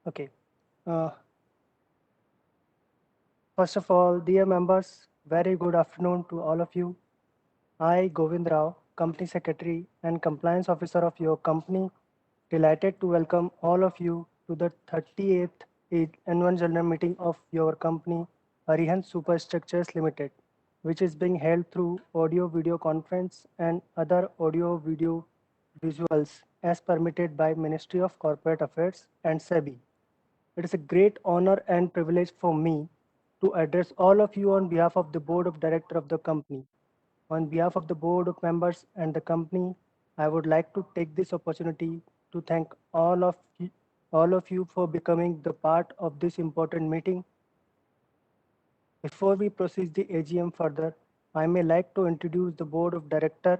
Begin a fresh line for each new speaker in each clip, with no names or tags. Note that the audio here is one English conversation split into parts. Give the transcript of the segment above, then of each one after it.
Okay. Uh, First of all, dear members, very good afternoon to all of you. I, Govind Rao, Company Secretary and Compliance Officer of your company, delighted to welcome all of you to the 38th Annual General Meeting of your company, Arihant Superstructures Limited, which is being held through audio video conference and other audio video visuals as permitted by Ministry of Corporate Affairs and SEBI. It is a great honor and privilege for me to address all of you on behalf of the Board of Directors of the company. On behalf of the Board of Members and the company, I would like to take this opportunity to thank all of you for becoming the part of this important meeting. Before we proceed the AGM further, I may like to introduce the Board of Directors,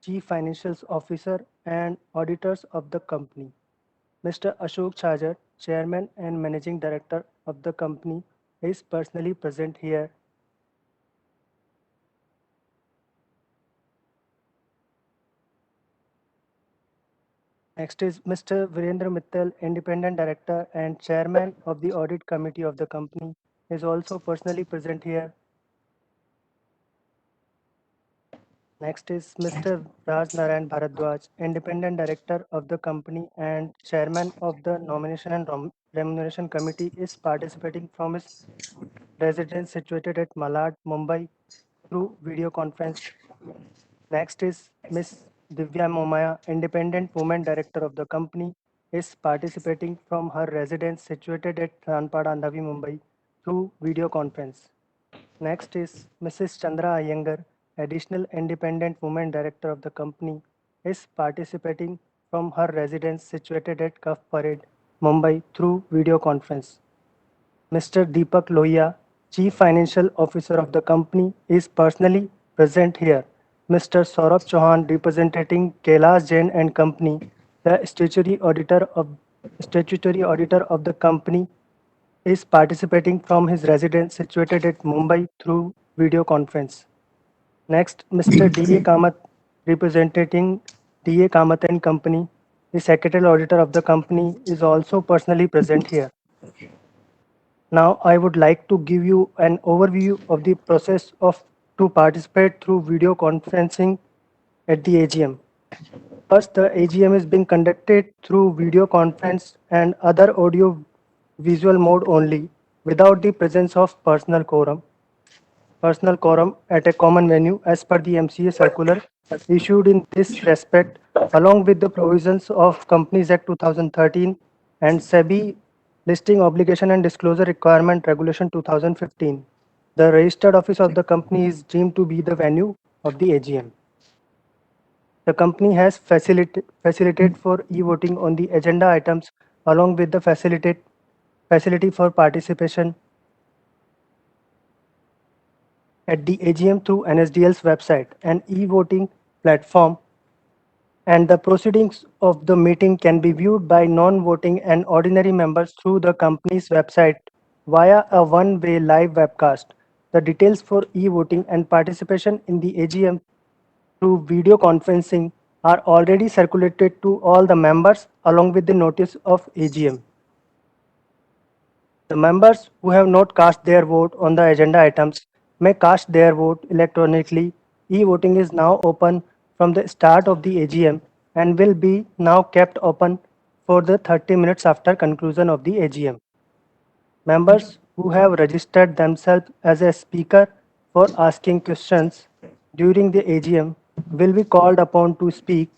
Chief Financial Officer, and auditors of the company. Mr. Ashok Chajar, Chairman and Managing Director of the company, is personally present here. Next is Mr. Virendra Mittal, Independent Director and Chairman of the Audit Committee of the company, is also personally present here. Next is Mr. Raj Narayan Bharadwaj, Independent Director of the company and Chairman of the Nomination and Remuneration Committee, is participating from his residence situated at Malad, Mumbai through video conference. Next is Miss Divya Momaya, Independent Women Director of the company, is participating from her residence situated at Ranpada, Navi Mumbai through video conference. Next is Mrs. Chandra Iyengar, Additional Independent Women Director of the company, is participating from her residence situated at Cuff Parade, Mumbai through video conference. Mr. Deepak Lohia, Chief Financial Officer of the company, is personally present here. Mr. Saurabh Chauhan, representing Kailash Jain and Company, the statutory auditor of the company, is participating from his residence situated at Mumbai through video conference. Next, Mr. D.A. Kamath, representing D.A. Kamath and Company, the secretarial auditor of the company, is also personally present here. Now, I would like to give you an overview of the process of to participate through video conferencing at the AGM. First, the AGM is being conducted through video conference and other audio visual mode only without the presence of personal quorum at a common venue as per the MCA circular issued in this respect, along with the provisions of Companies Act 2013 and SEBI Listing Obligation and Disclosure Requirement Regulation 2015. The registered office of the company is deemed to be the venue of the AGM. The company has facilitated for e-voting on the agenda items along with the facility for participation at the AGM through NSDL's website and e-voting platform, and the proceedings of the meeting can be viewed by non-voting and ordinary members through the company's website via a one-way live webcast. The details for e-voting and participation in the AGM through video conferencing are already circulated to all the members along with the notice of AGM. The members who have not cast their vote on the agenda items may cast their vote electronically. E-voting is now open from the start of the AGM and will be now kept open for the 30 minutes after conclusion of the AGM. Members who have registered themselves as a speaker for asking questions during the AGM will be called upon to speak.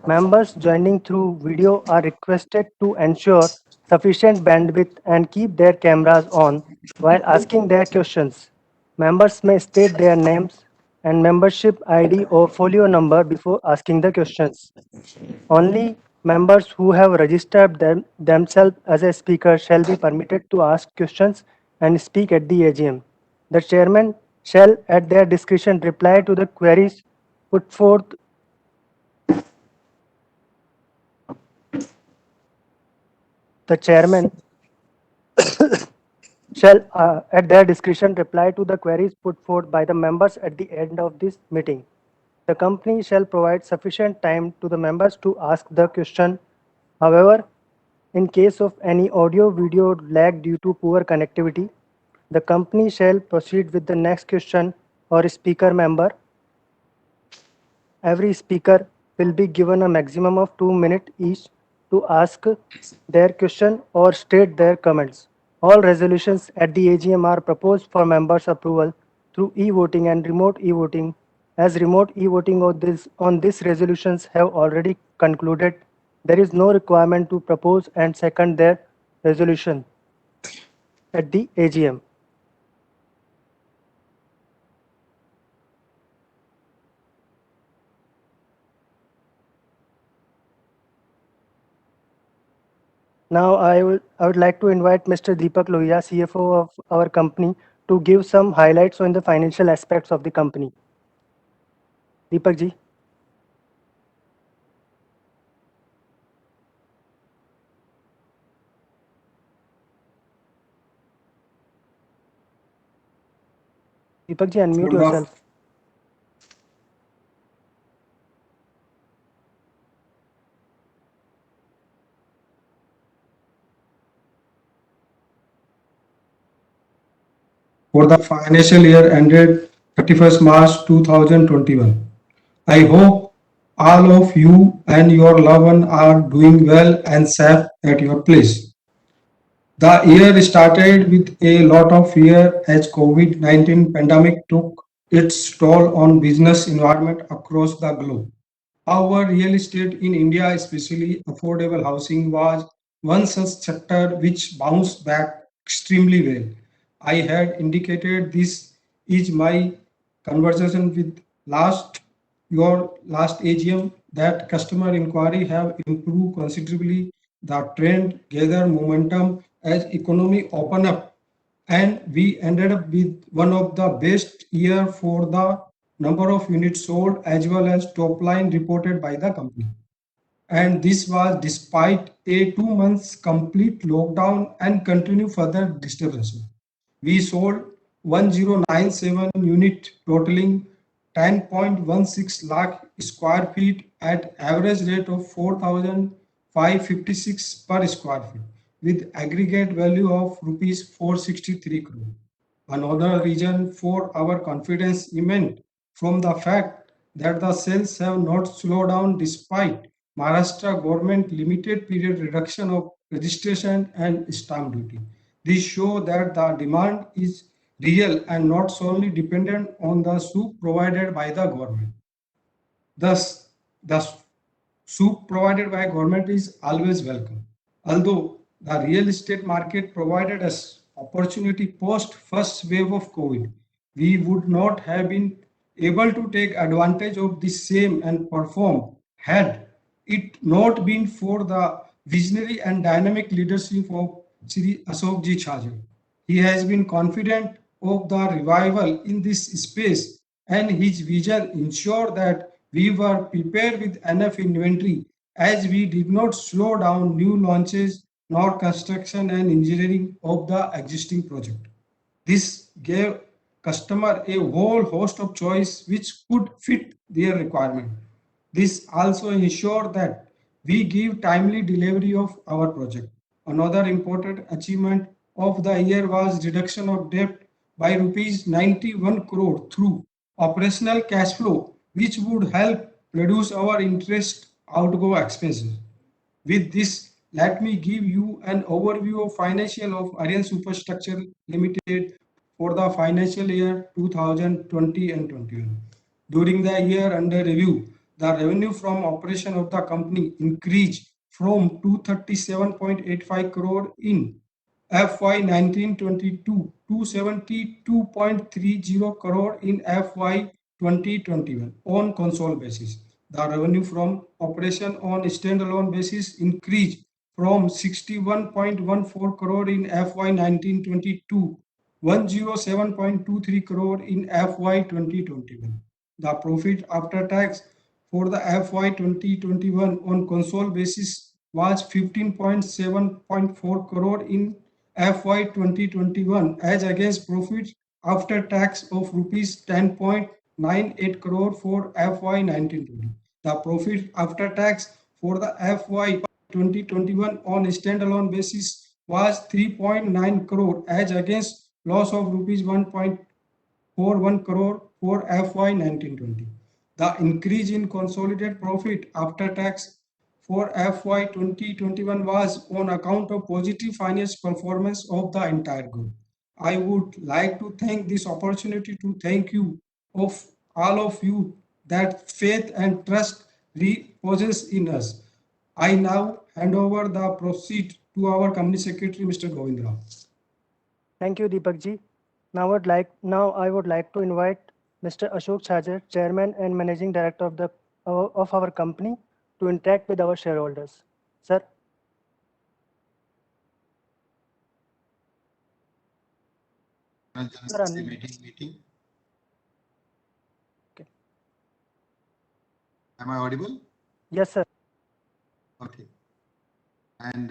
Members joining through video are requested to ensure sufficient bandwidth and keep their cameras on while asking their questions. Members may state their names and membership ID or folio number before asking the questions. Only members who have registered themselves as a speaker shall be permitted to ask questions and speak at the AGM. The chairman shall, at their discretion, reply to the queries put forth. The chairman shall, at their discretion, reply to the queries put forth by the members at the end of this meeting. The company shall provide sufficient time to the members to ask the question. However, In case of any audio-video lag due to poor connectivity, the company shall proceed with the next question or speaker member. Every speaker will be given a maximum of 2 minutes each to ask their question or state their comments. All resolutions at the AGM are proposed for members' approval through e-voting and remote e-voting. As remote e-voting on these resolutions have already concluded, there is no requirement to propose and second their resolution at the AGM. Now, I would like to invite Mr. Deepak Lohia, CFO of our company, to give some highlights on the financial aspects of the company. Deepak ji. Deepak ji, unmute
For the
yourself.
for the financial year ended 31st March 2021. I hope all of you and your loved one are doing well and safe at your place. The year started with a lot of fear as COVID-19 pandemic took its toll on business environment across the globe. Our real estate in India, especially affordable housing, was one such sector which bounced back extremely well. I had indicated this is my conversation with your last AGM that customer inquiry have improved considerably. The trend gather momentum as economy open up, and we ended up with one of the best year for the number of units sold as well as top line reported by the company. And this was despite a 2 months complete lockdown and continue further disturbance. We sold 1097 unit totaling 10.16 lakh square feet at average rate of 4,556 per square feet with aggregate value of rupees 463 crore. Another reason for our confidence emanates from the fact that the sales have not slowed down despite Maharashtra government limited period reduction of registration and stamp duty. This shows that the demand is real and not solely dependent on the soup provided by the government. Thus, the soup provided by government is always welcome. Although the real estate market provided us opportunity post first wave of COVID, we would not have been able to take advantage of the same and perform had it not been for the visionary and dynamic leadership of Sri Ashok Ji Chhajan. He has been confident of the revival in this space, and his vision ensured that we were prepared with enough inventory as we did not slow down new launches nor construction and engineering of the existing project. This gave customer a whole host of choice which could fit their requirement. This also ensured that we give timely delivery of our project. Another important achievement of the year was reduction of debt by rupees 91 crore through operational cash flow, which would help reduce our interest outgo expenses. With this, let me give you an overview of financial of Aryan Superstructure Limited for the financial year 2020 and 21. During the year under review, the revenue from operation of the company increased from 237.85 crore in FY 1922 to 72.30 crore in FY 2021 on consolidated basis. The revenue from operation on standalone basis increased from 61.14 crore in FY 1922 107.23 crore in FY 2021. The profit after tax for the FY 2021 on console basis was 15.7.4 crore in FY 2021 as against profit after tax of rupees 10.98 crore for FY 1920. The profit after tax for the FY 2021 on a standalone basis was 3.9 crore as against loss of rupees 1.41 crore for FY 1920. The increase in consolidated profit after tax for FY 2021 was on account of positive financial performance of the entire group. I would like to thank this opportunity to thank you of all of you that faith and trust reposes in us. I now hand over the proceed to our company secretary, Mr. Govind Rao.
Thank you, Deepak ji. Now I would like to invite Mr. Ashok Chhajar, Chairman and Managing Director of our company, to interact with our shareholders. Sir. Sir,
meeting.
Okay.
Am I audible?
Yes, sir.
Okay. And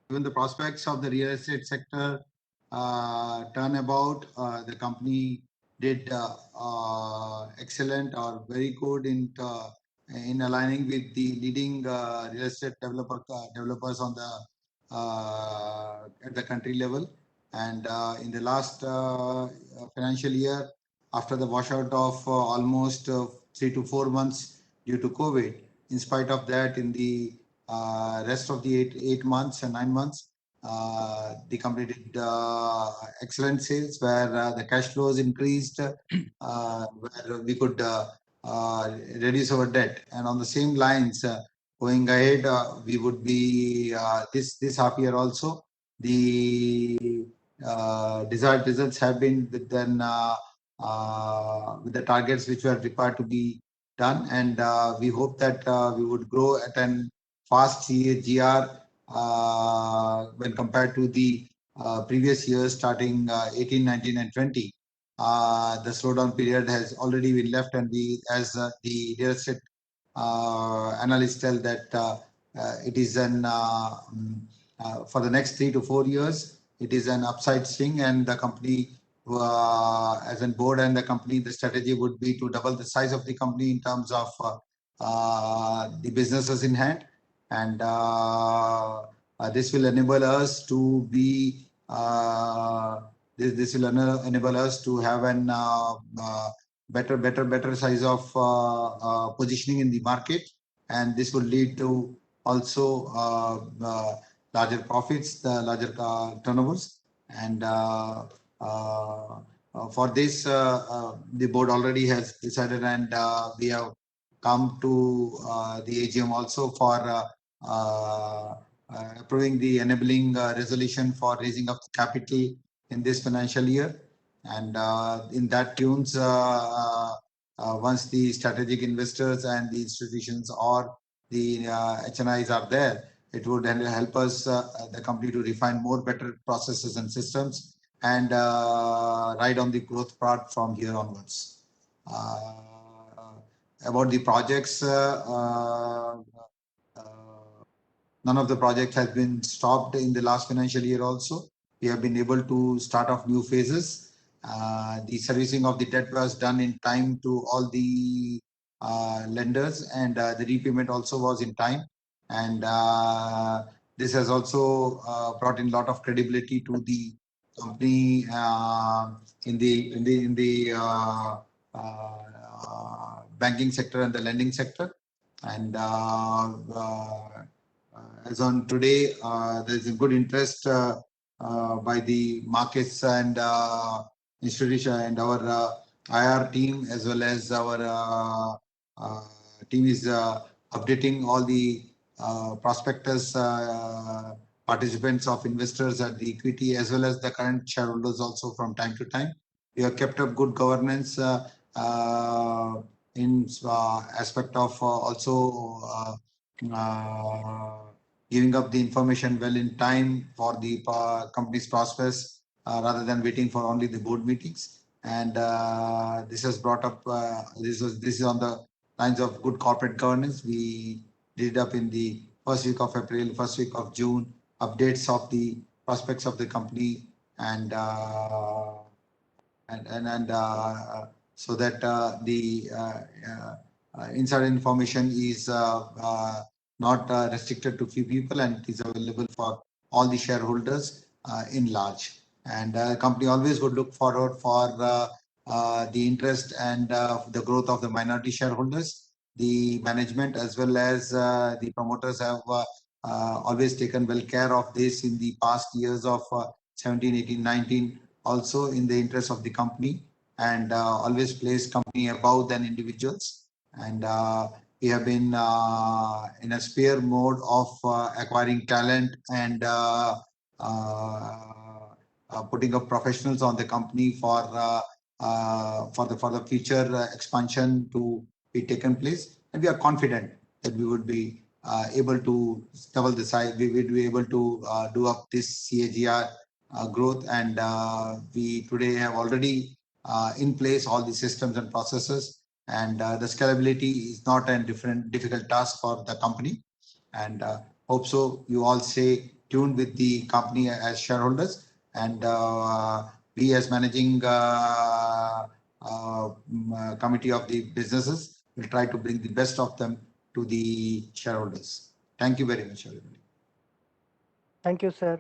given the prospects of the real estate sector turnabout, the company did excellent or very good in aligning with the leading real estate developers on the at the country level. And in the last financial year, after the washout of almost 3 to 4 months due to COVID, in spite of that, in the rest of the 8 months and 9 months, the company did excellent sales where the cash flows increased, where we could reduce our debt. And on the same lines, going ahead, we would be this half year also. The desired results have been with the targets which were required to be done, and we hope that we would grow at an fast CAGR when compared to the previous years starting 18, 19 and 20. The slowdown period has already been left, and we, as the real estate analysts tell that it is for the next 3 to 4 years, it is an upside swing, and the company, as a board and the company, the strategy would be to double the size of the company in terms of the businesses in hand. And this will enable us to be this will enable us to have an better size of positioning in the market, and this will lead to also larger profits, the larger turnovers. And for this, the board already has decided, and we have come to the AGM also for approving the enabling resolution for raising of capital in this financial year. And in that tunes, once the strategic investors and the institutions or the HNIs are there, it would help us, the company, to refine more better processes and systems and ride on the growth path from here onwards. About the projects, none of the projects has been stopped in the last financial year also. We have been able to start off new phases. The servicing of the debt was done in time to all the lenders, and the repayment also was in time. And this has also brought in a lot of credibility to the company in the banking sector and the lending sector. And as on today, there is a good interest by the markets and institution, and our IR team as well as our team is updating all the prospectus participants of investors at the equity as well as the current shareholders also from time to time. We have kept up good governance in aspect of also giving up the information well in time for the company's prospects rather than waiting for only the board meetings. And this has brought up this is on the lines of good corporate governance. We did up in the first week of April, first week of June, updates of the prospects of the company, and so that the insider information is not restricted to few people, and it is available for all the shareholders in large. And company always would look forward for the interest and the growth of the minority shareholders. The management as well as the promoters have always taken well care of this in the past years of 17, 18, 19, also in the interest of the company, and always place company above than individuals. And we have been in a spare mode of acquiring talent and putting up professionals on the company for the future expansion to be taken place. And we are confident that we would be able to double the size. We would be able to do up this CAGR growth, and we today have already in place all the systems and processes, and the scalability is not a difficult task for the company. And hope so you all stay tuned with the company as shareholders, and we as managing committee of the businesses will try to bring the best of them to the shareholders. Thank you very much, everybody.
Thank you, sir.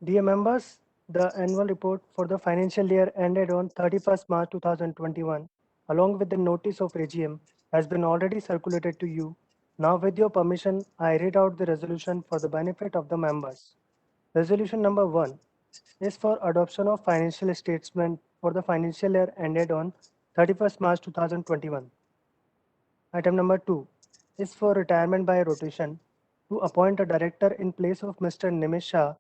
Dear members, the annual report for the financial year ended on 31st March 2021, along with the notice of AGM, has been already circulated to you. Now, with your permission, I read out the resolution for the benefit of the members. Resolution number 1 is for adoption of financial statement for the financial year ended on 31st March 2021. Item number 2 is for retirement by rotation to appoint a director in place of Mr. Nimish Shah,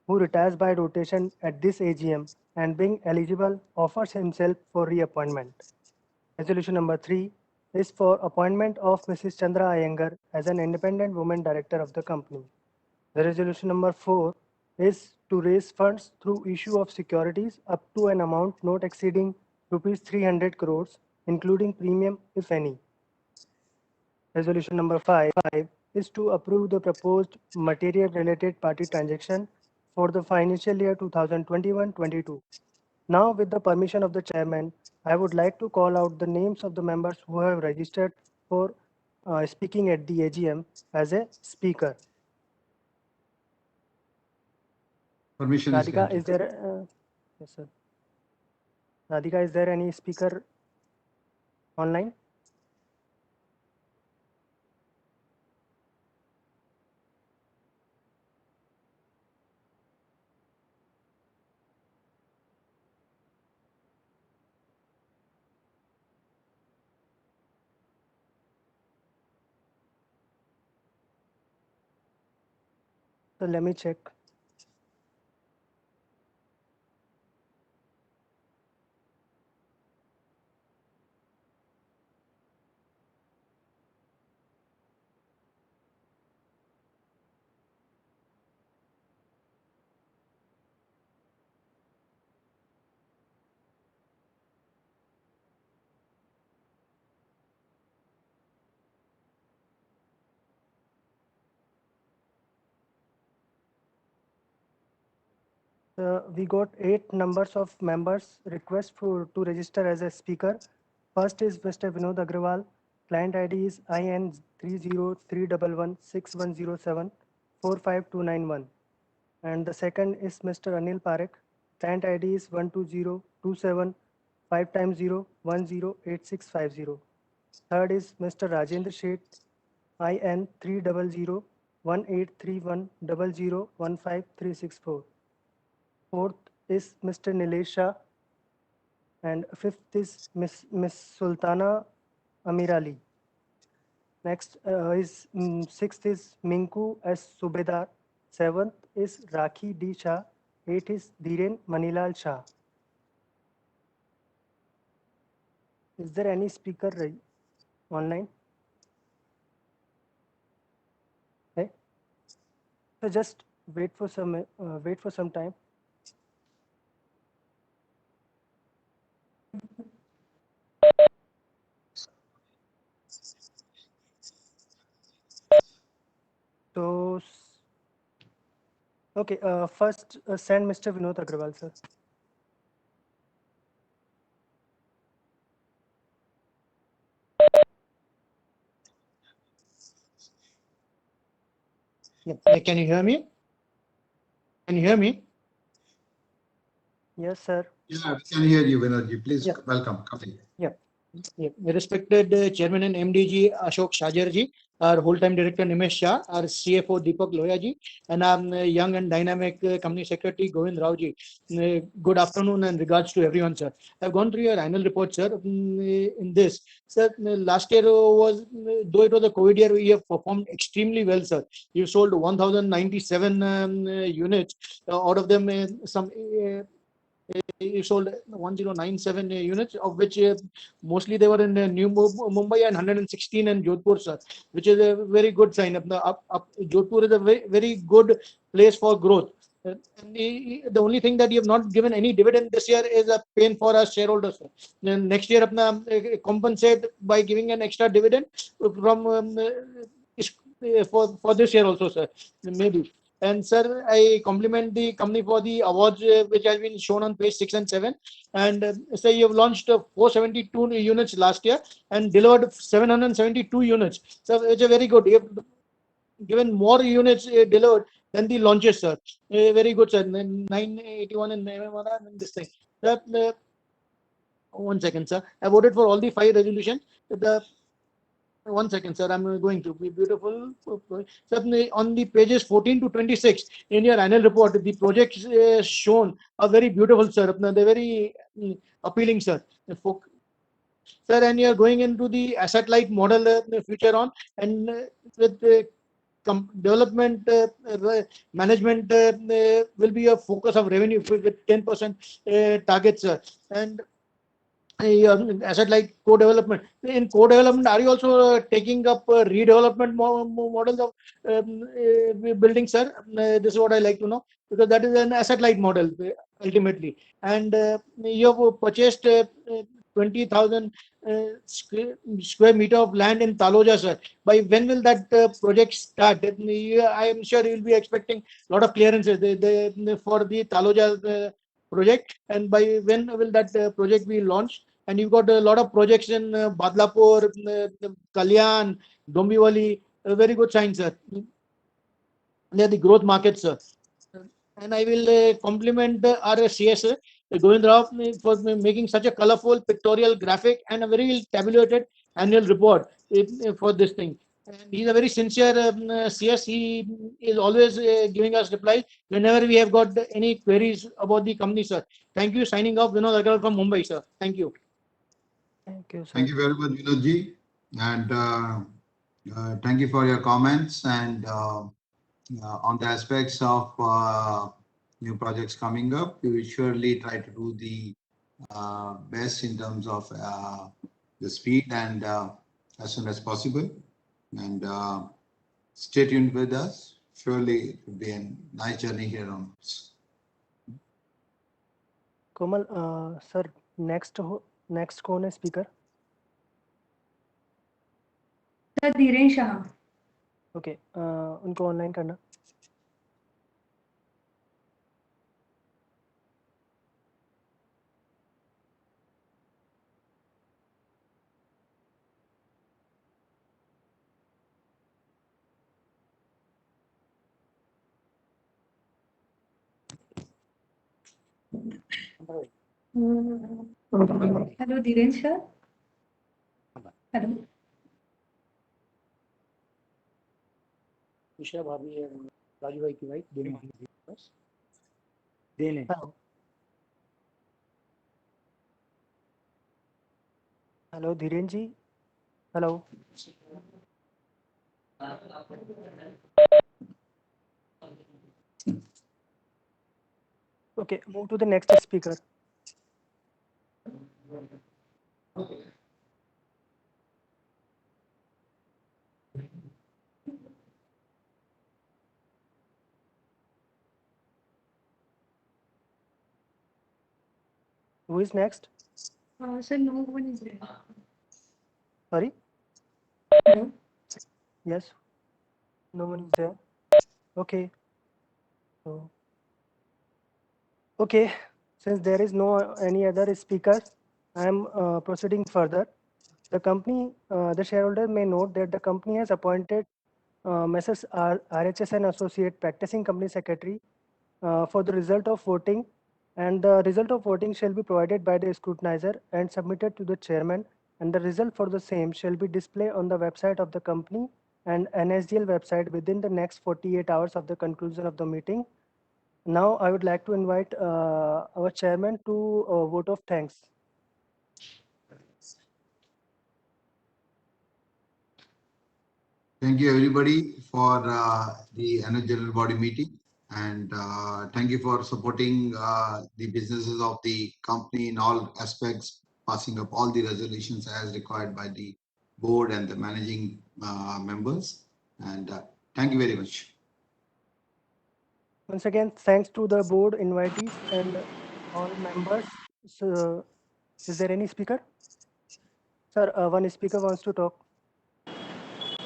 who retires by rotation at this AGM and being eligible offers himself for reappointment. Resolution number 3 is for appointment of Mrs. Chandra Iyengar as an independent woman director of the company. The resolution number 4 is to raise funds through issue of securities up to an amount not exceeding rupees 300 crores, including premium if any. Resolution number 5 is to approve the proposed material related party transaction for the financial year 2021-22. Now, with the permission of the chairman, I would like to call out the names of the members who have registered for speaking at the AGM as a speaker.
Permission is
Radhika,
granted.
is there? Yes, sir. Radhika, is there any speaker online? So let me check. We got 8 numbers of members request to register as a speaker. First is Mr. Vinod Agrawal. Client ID is IN 303116107452291. And the second is Mr. Anil Parekh. Client ID is 12027 times 0 108650. Third is Mr. Rajendra Sheth. IN 3001831001534. Fourth is Mr. Nilesh Shah, and fifth is Miss Sultana Amirali. Next is sixth is Minku S. Subedar. Seventh is Rakhi D. Shah. Eighth is Dhiren Manilal Shah. Is there any speaker online? Okay. So just wait for some time. So, okay, first send Mr. Vinod Agrawal, sir.
Can you hear me? Can you hear me?
Yes, sir.
Yeah, we can hear you, Vinodji. Please
Yeah.
welcome. Come in.
Yeah. Respected Chairman and MDG Ashok Shajarji, our whole-time director Nimesh Shah, our CFO Deepak Loyaji, and our young and dynamic company secretary Govind Raoji. Good afternoon and regards to everyone, sir. I've gone through your annual report, sir. In this, sir, last year was, though it was a COVID year, we have performed extremely well, sir. You sold 1,097 units. Out of them, some you sold 1097 units, of which mostly they were in New Mumbai and 116 in Jodhpur, sir, which is a very good sign. Jodhpur is a very good place for growth. And the only thing that you have not given any dividend this year is a pain for us shareholders, sir. Then next year, compensate by giving an extra dividend from for this year also, sir. Maybe. And sir, I compliment the company for the awards which has been shown on page 6 and 7. And say you have launched 472 units last year and delivered 772 units. So it's a very good. You have given more units delivered than the launches, sir. Very good, sir. 981 and this thing. One second, sir. I voted for all the 5 resolutions. The 1 second, sir. I'm going to be beautiful. Sir, on the pages 14 to 26 in your annual report, the projects shown are very beautiful, sir. They're very appealing, sir. Sir, and you're going into the asset light model future on, and with development management will be a focus of revenue with 10% targets, sir. And asset like co-development. In co-development, are you also taking up redevelopment models of building, sir? This is what I like to know, because that is an asset light model ultimately. And you have purchased 20,000 square meter of land in Taloja, sir. By when will that project start? I am sure you will be expecting a lot of clearances for the Taloja project. And by when will that project be launched? And you've got a lot of projects in Badlapur, Kalyan, Dombivali, very good signs, sir. They are the growth markets, sir. And I will compliment our CS, Govind Rao, for making such a colorful pictorial graphic and a very tabulated annual report for this thing. And he's a very sincere CS. He is always giving us replies whenever we have got any queries about the company, sir. Thank you. Signing off, Vinod Agarwal from Mumbai, sir. Thank you.
Thank you, sir.
Thank you very much, Vinodji. And thank you for your comments and on the aspects of new projects coming up. We will surely try to do the best in terms of the speed and as soon as possible. And stay tuned with us. Surely it will be a nice journey here on.
Komal, sir, next कौन है speaker?
Sir Dhiren Shah.
Okay, उनको online करना.
Hello Dhiren sir. Hello.
Usha Bhabhi and Raju Bhai ki wife, Dene.
Hello. Hello, Dhiren ji. Hello. Okay, move to the next speaker. Who is next?
Sir, no one is there.
Sorry?
Hello.
Yes. No one is there. Okay. So, okay. Since there is no any other speakers, I am proceeding further. The company, the shareholder may note that the company has appointed Messrs. RHS and Associate Practicing Company Secretary for the result of voting, and the result of voting shall be provided by the scrutinizer and submitted to the chairman, and the result for the same shall be displayed on the website of the company and NSDL website within the next 48 hours of the conclusion of the meeting. Now I would like to invite our chairman to vote of thanks.
Thank you, everybody, for the annual general body meeting. And thank you for supporting the businesses of the company in all aspects, passing up all the resolutions as required by the board and the managing members. And thank you very much.
Once again, thanks to the board invitees and all members. So, is there any speaker? Sir, one speaker wants to talk.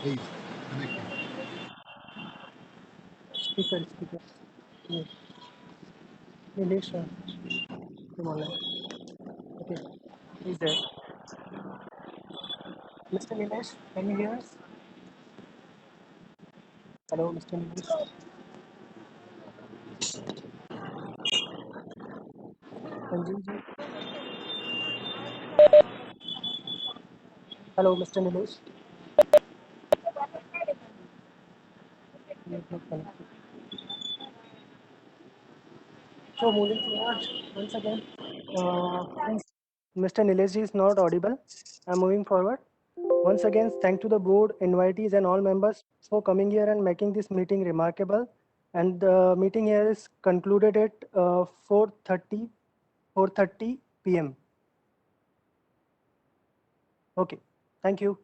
Please, connect.
Speaker. Yes. Nilesh, come online. Okay, he's there. Mr. Nilesh, can you hear us? Hello, Mr. Nilesh. Sanjeev ji. Hello, Mr. Nilesh. He is not connected. So moving forward, once again, since Mr. Nilesh ji is not audible, I'm moving forward. Once again, thank to the board, invitees, and all members for coming here and making this meeting remarkable. And the meeting here is concluded at 4:30 p.m. Okay, thank you.